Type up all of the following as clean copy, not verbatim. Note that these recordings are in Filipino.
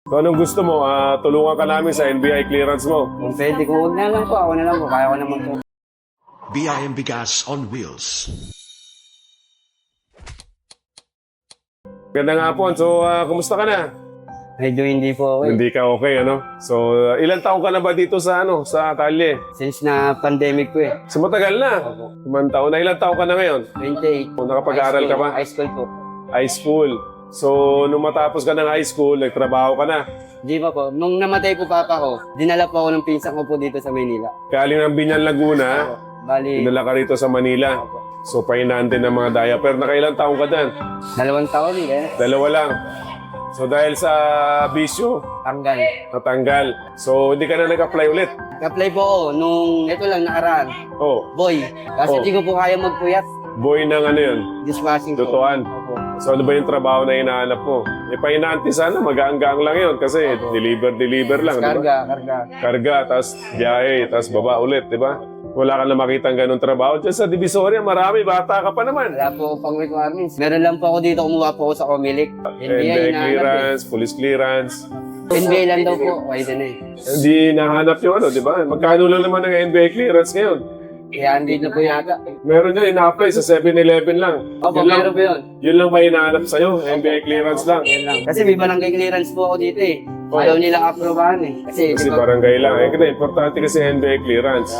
So anong gusto mo? Tulungan ka namin sa NBI clearance mo. Kung pwede, kung huwag na lang po, ako na lang po. Kaya ko naman po. BIM Bigas on Wheels. Ganda nga po. So, kumusta ka na? Medyo hindi po ako. Hindi ka okay, ano? So, ilang taon ka na ba dito sa, sa Talye? Since na pandemic po eh. So, matagal na. Ilang taon na. Ilang taon ka na ngayon? 28. Kung nakapag-aaral ka ba? High school po. High school. So, nung matapos ka ng high school, nagtrabaho ka na. Di ba po? Nung namatay po papa ko, dinala po ako ng pinsan ko po dito sa Maynila. Galing ng Binyan, Laguna, Bali, dinala ka rito sa Manila. So, pahinaan din ng mga diaper. Nakailang taon ka dyan? 2 taon eh. 2 lang. So, dahil sa bisyo, Tanggal. natanggal. So, hindi ka na nag-apply ulit. Nag-apply po ako nung ito lang nakaraan. Oh, Boy. Kasi Oh. hindi ko po kaya magpuyat. boy ng ano yun? Dishwashing po. Tutuan. Opo. So, ano ba yung trabaho na hinahanap mo? E, pahinanti sana, magaang-gaang lang yun. Kasi deliver lang, di ba? Karga. Karga, tapos biyahe, tapos baba ulit, di ba? Wala ka na makitang ganong trabaho. Diyan sa Divisoria, marami, bata ka pa naman. Wala po akong pang requirements. Meron lang po ako dito, kumuha po ako sa Comelec. NBI hinahanap clearance, police clearance. eh. NBI lang daw po. Okay din eh. Hindi nahanap yung ano, di ba? Magkano lang naman ang NBI clearance ngayon? Kaya andito na po yata. Meron yan, ina-apply sa 7-Eleven lang. Opo, Yun lang, meron po yun. yun lang ba hinahanap sa'yo? NBI clearance lang. Yan lang. Kasi may barangay clearance po ako dito eh. Oh. Ayaw nilang aprobahan eh. Kasi Kasi di ba, barangay lang. Eh, kasi importante kasi NBI clearance.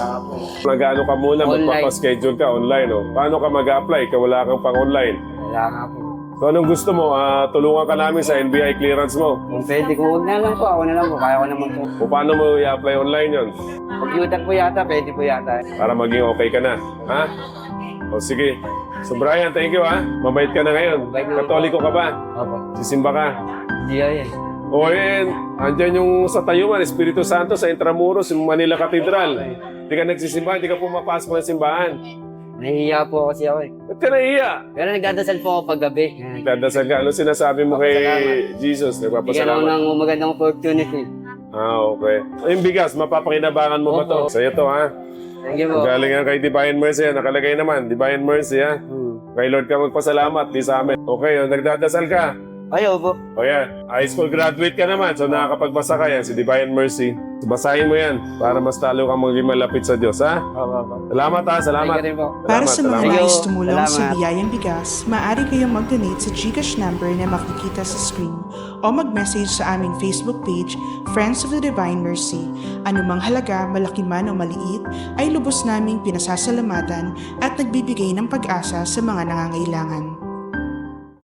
Nag-ano ka muna, Online. magpapaschedule ka online. Oh. Paano ka mag-apply? Wala kang pang-online. wala nga po. So anong gusto mo? Tulungan ka namin sa NBI clearance mo. Kung pwede, kung huwag na lang po, ako na lang po. Kaya ko naman po. O paano mo i-apply online yon? Computer po yata, pwede po yata. Para maging okay ka na. Ha? O sige. So Brian, thank you ha. Mabait ka na ngayon. Mabait na. Katoliko ka ba? Opo. Sisimba ka? Hindi yan. O yan, andyan yung sa Tayuman, Espiritu Santo, sa Intramuros, yung Manila Cathedral. Hindi ka nagsisimba, hindi ka pumapasok ng simbahan. Nahihiya po kasi ako eh. Ba't ka nahiya? Pero nagdadasal po ako paggabi. Dadasal ka. Ano sinasabi mo kay Jesus? Bigyan ako Nagpapasalamat. ng magandang opportunity. Okay. Yung bigas, mapapakinabangan mo ba to? Opo. Sa'yo to, ha? Thank you po. Galing yan kay Divine Mercy, ha? Nakalagay naman, Divine Mercy, ha? Kay Lord ka magpasalamat, di sa amin. Okay, nagdadasal ka. Ayaw po. O yan, high school graduate ka naman, so nakakapagbasa ka yan, si Divine Mercy. So, basahin mo yan, para mas talo kang maging malapit sa Diyos, ha? Opo. Salamat, ha? Salamat. Thank you rin po. Para sa mga Thank you. nais tumulong sa Salamat. Biyayang Bigas, maaari kayong mag-donate sa GCash number na makikita sa screen o mag-message sa aming Facebook page, Friends of the Divine Mercy. Anumang halaga, malaki man o maliit, ay lubos naming pinasasalamatan at nagbibigay ng pag-asa sa mga nangangailangan.